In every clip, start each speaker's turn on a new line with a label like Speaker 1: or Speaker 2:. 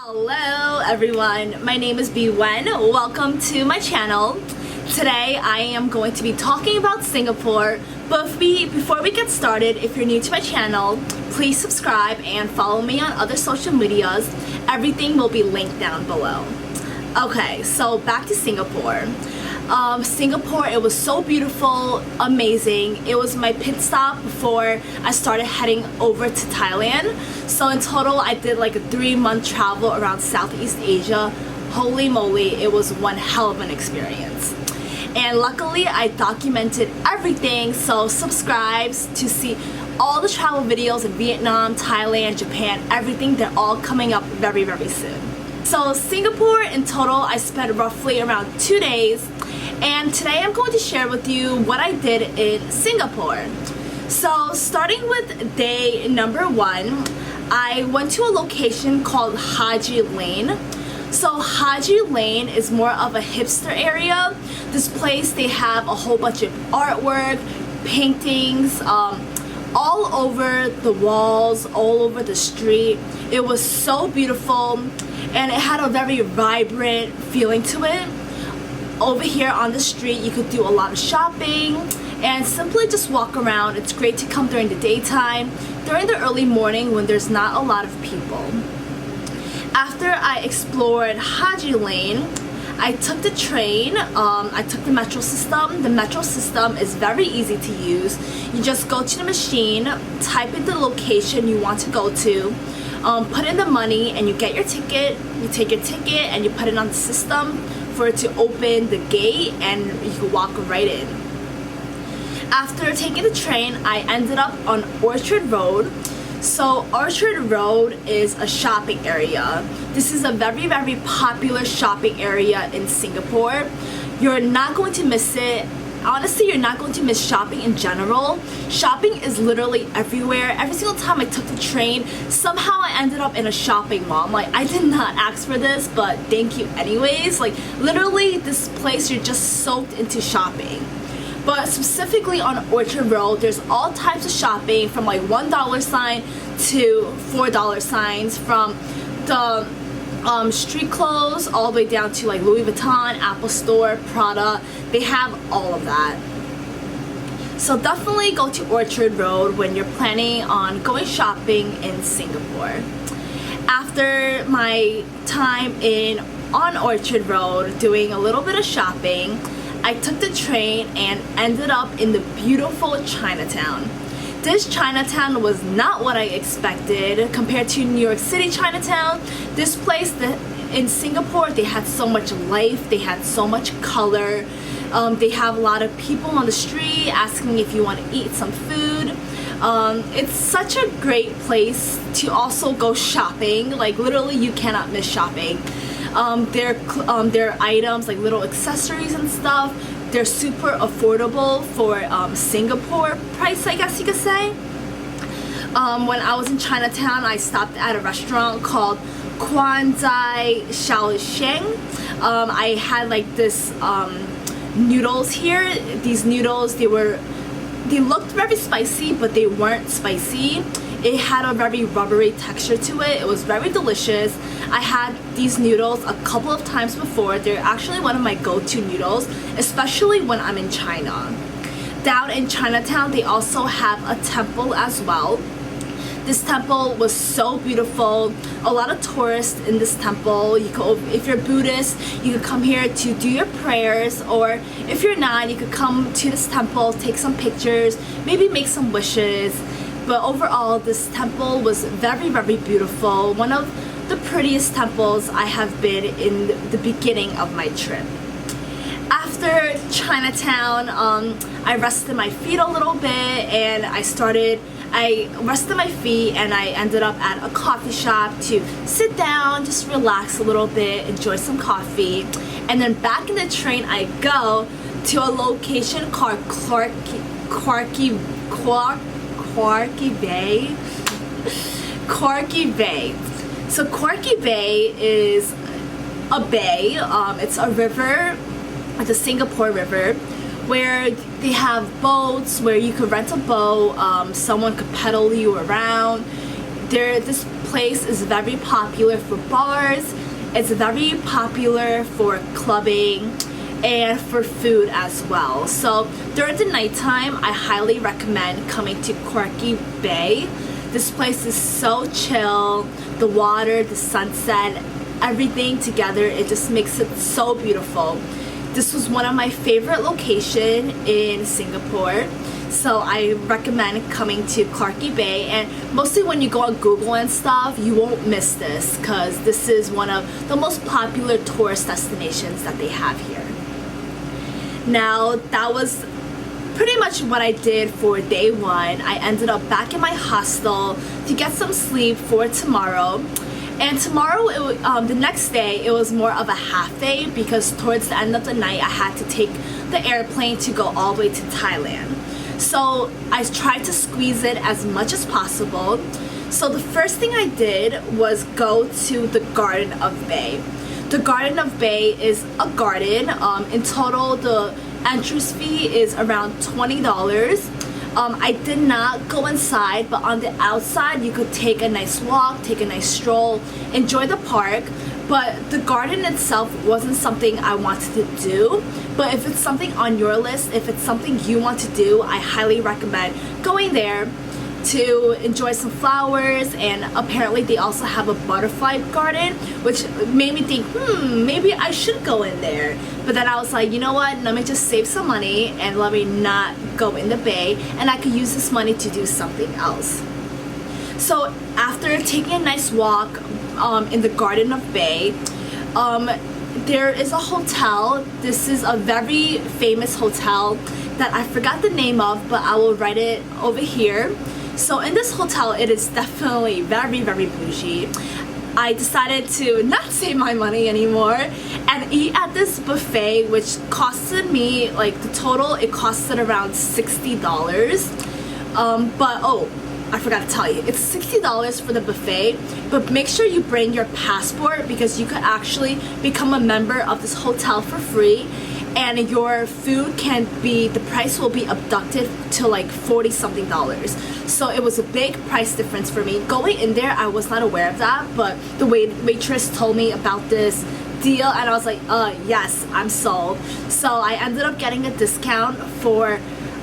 Speaker 1: Hello everyone, my name is Bewen. Welcome to my channel. Today I am going to be talking about Singapore, but before we get started, if you're new to my channel, please subscribe and follow me on other social medias. Everything will be linked down below. Okay, so back to Singapore. Singapore, it was so beautiful, amazing. It was my pit stop before I started heading over to Thailand. So in total, I did like a 3-month travel around Southeast Asia. Holy moly, it was one hell of an experience. And luckily, I documented everything, so subscribe to see all the travel videos in Vietnam, Thailand, Japan, everything. They're all coming up very, very soon. So Singapore, in total, I spent roughly around 2 days. And today I'm going to share with you what I did in Singapore. So starting with day number 1, I went to a location called Haji Lane. So Haji Lane is more of a hipster area. This place, they have a whole bunch of artwork, paintings, all over the walls, all over the street. It was so beautiful and it had a very vibrant feeling to it. Over here on the street, you could do a lot of shopping and simply just walk around. It's great to come during the daytime, during the early morning when there's not a lot of people. After I explored Haji Lane, I took the train. I took the metro system. The metro system is very easy to use. You just go to the machine, type in the location you want to go to, put in the money, and you get your ticket. You take your ticket and you put it on the system for it to open the gate, and you can walk right in. After taking the train, I ended up on Orchard Road. So Orchard Road is a shopping area. This is a very, very popular shopping area in Singapore. You're not going to miss it. Honestly, you're not going to miss shopping in general. Shopping is literally everywhere. Every single time I took the train, somehow I ended up in a shopping mall. Like, I did not ask for this, but thank you anyways. Like, literally, this place, you're just soaked into shopping. But specifically on Orchard Road, there's all types of shopping, from like $1 sign to $4 signs, from the street clothes all the way down to like Louis Vuitton, Apple Store, Prada. They have all of that. So definitely go to Orchard Road when you're planning on going shopping in Singapore. After my time on Orchard Road doing a little bit of shopping, I took the train and ended up in the beautiful Chinatown. This Chinatown was not what I expected compared to New York City Chinatown. This place in Singapore, they had so much life, they had so much color. They have a lot of people on the street asking if you want to eat some food. It's such a great place to also go shopping. Like, literally, you cannot miss shopping. Their items, like little accessories and stuff, they're super affordable for Singapore price, I guess you could say. When I was in Chinatown, I stopped at a restaurant called Kwanzai Shaosheng. I had like this noodles here. These noodles, they looked very spicy, but they weren't spicy. It had a very rubbery texture to it. It was very delicious. I had these noodles a couple of times before. They're actually one of my go-to noodles, especially when I'm in China. Down in Chinatown, they also have a temple as well. This temple was so beautiful. A lot of tourists in this temple. If you're Buddhist, you could come here to do your prayers, or if you're not, you could come to this temple, take some pictures, maybe make some wishes. But overall, this temple was very, very beautiful. One of the prettiest temples I have been in the beginning of my trip. After Chinatown, I rested my feet a little bit, and I rested my feet and I ended up at a coffee shop to sit down, just relax a little bit, enjoy some coffee. And then back in the train I go to a location called Corky Bay. Corky Bay. So Corky Bay is a bay. It's a river, the Singapore River, where they have boats where you could rent a boat. Someone could pedal you around. This place is very popular for bars, it's very popular for clubbing, and for food as well. So during the nighttime, I highly recommend coming to Corky Bay. This place is so chill. The water, the sunset, everything together, it just makes it so beautiful. This was one of my favorite locations in Singapore. So I recommend coming to Clarke Bay, and mostly when you go on Google and stuff, you won't miss this because this is one of the most popular tourist destinations that they have here. Now, that was pretty much what I did for day one. I ended up back in my hostel to get some sleep for tomorrow. And tomorrow, the next day, it was more of a half day because towards the end of the night, I had to take the airplane to go all the way to Thailand. So I tried to squeeze it as much as possible. So the first thing I did was go to the Garden of Bay. The Garden of Bay is a garden. In total, the entrance fee is around $20. I did not go inside, but on the outside, you could take a nice walk, take a nice stroll, enjoy the park. But the garden itself wasn't something I wanted to do. But if it's something on your list, if it's something you want to do, I highly recommend going there to enjoy some flowers. And apparently they also have a butterfly garden, which made me think, maybe I should go in there. But then I was like, you know what, let me just save some money and let me not go in the bay, and I could use this money to do something else. So after taking a nice walk in the Garden of Bay, there is a hotel. This is a very famous hotel that I forgot the name of, but I will write it over here. So in this hotel, it is definitely very, very bougie. I decided to not save my money anymore and eat at this buffet, which costed me, like the total, it costed around $60. But oh, I forgot to tell you, it's $60 for the buffet, but make sure you bring your passport because you could actually become a member of this hotel for free, and your food can be, the price will be abducted to like $40 something. So it was a big price difference for me. Going in there, I was not aware of that, but the waitress told me about this deal and I was like, yes, I'm sold. So I ended up getting a discount for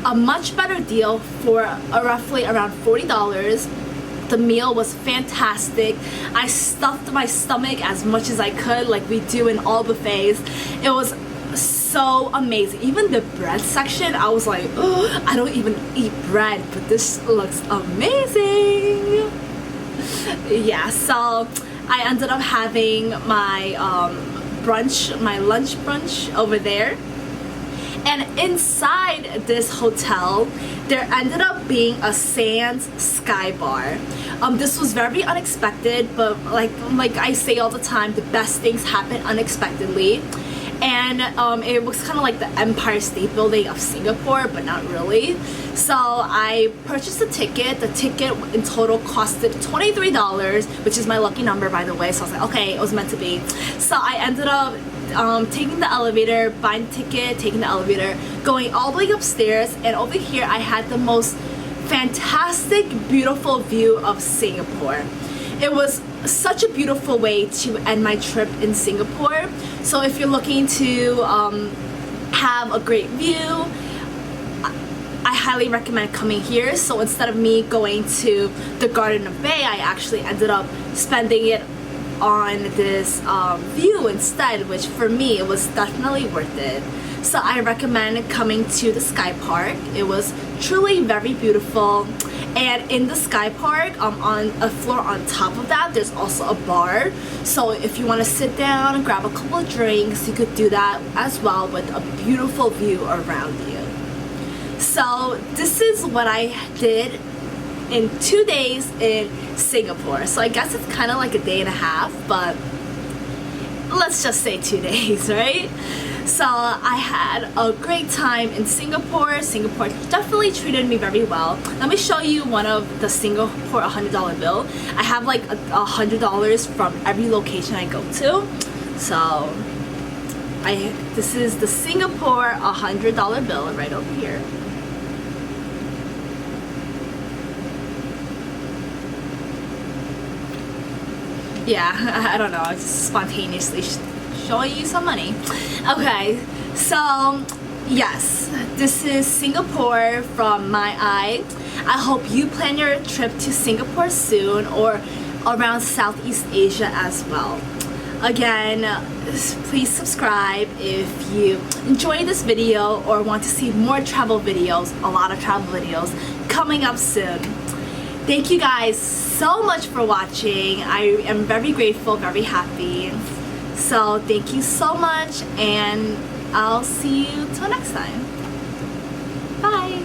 Speaker 1: a much better deal for roughly around $40. The meal was fantastic. I stuffed my stomach as much as I could, like we do in all buffets. It was so amazing. Even the bread section, I was like, oh, I don't even eat bread, but this looks amazing. Yeah, so I ended up having my brunch, my lunch brunch over there. And inside this hotel, there ended up being a Sands Sky Bar. This was very unexpected, but like I say all the time, the best things happen unexpectedly. And it was kind of like the Empire State Building of Singapore, but not really. So I purchased a ticket. The ticket in total costed $23, which is my lucky number, by the way. So I was like, okay, it was meant to be. So I ended up taking the elevator, buying the ticket, taking the elevator, going all the way upstairs, and over here I had the most fantastic, beautiful view of Singapore. It was such a beautiful way to end my trip in Singapore. So if you're looking to have a great view, I highly recommend coming here. So instead of me going to the Garden of Bay, I actually ended up spending it on this view instead, which for me, it was definitely worth it. So I recommend coming to the Sky Park. It was truly very beautiful. And in the Sky Park, on a floor on top of that, there's also a bar. So if you want to sit down and grab a couple of drinks, you could do that as well with a beautiful view around you. So this is what I did in 2 days in Singapore. So I guess it's kind of like a day and a half, but let's just say 2 days, right? So I had a great time in Singapore. Singapore definitely treated me very well. Let me show you one of the Singapore $100 bill. I have like $100 from every location I go to. So this is the Singapore $100 bill right over here. yeah, I don't know, I just spontaneously showing you some money. Okay, so yes, this is Singapore from my eye. I hope you plan your trip to Singapore soon, or around Southeast Asia as well. Again, please subscribe if you enjoyed this video or want to see more travel videos, a lot of travel videos coming up soon. Thank you guys so much for watching. I am very grateful, very happy. So thank you so much, and I'll see you till next time. Bye.